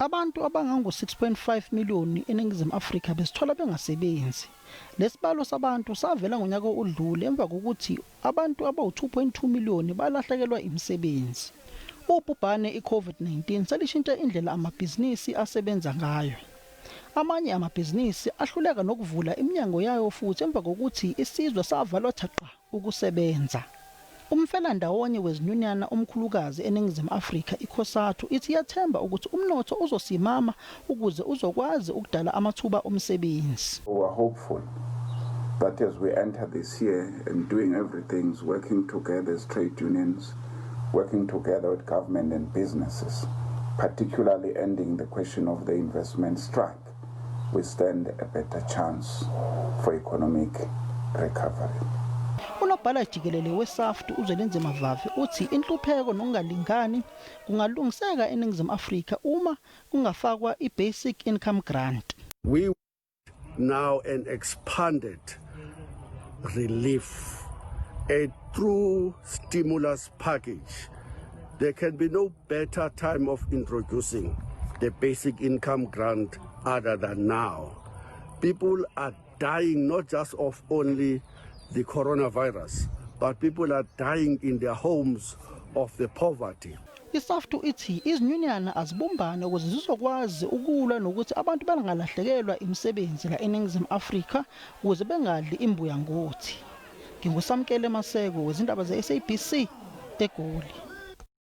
Abantu abangango 6.5 miliyoni eNingizimu Afrika besithola bengasebenzi. Lesibalo sabantu savela ngonyaka odlule emva kokuthi abantu abawu-2.2 miliyoni balahlekelwa imisebenzi. Ubhubhane iCovid-19 salishintsha indlela amabhizinisi asebenza ngayo. Amanye amabhizinisi ahluleka nokuvula iminyango yayo futhi emva kokuthi isizwe savalwa thaqa ukusebenza. Umfelandawonye wezinyunyana omkhulukazi eNingizimu Afrika iKhosathu ithi yathemba ukuthi umnotho uzosimama ukuze uzokwazi ukudala amathuba omsebenzi. We are hopeful that as we enter this year and doing everything, working together as trade unions, working together with government and businesses, particularly ending the question of the investment strike, we stand a better chance for economic recovery. Unobhala jikelele weSAFTU uZwelinzima Vavi uthi inhlupheko nokungalingani kungalungiseka eNingizimu Afrika uma kungafakwa i-basic income grant. We now an expanded relief, a true stimulus package. There can be no better time of introducing the basic income grant other than now. People are dying not just of only the coronavirus, but people are dying in their homes of the poverty. ISAFTU ithi izinyunyana azibumbane ukuze zizokwazi ukulwa nokuthi abantu bangalahlekelwa imisebenzi la eNingizimu Afrika ukuze bengadli imbuya ngothi. Ngingusamkele Maseko wezindaba ze-SABC eGoli.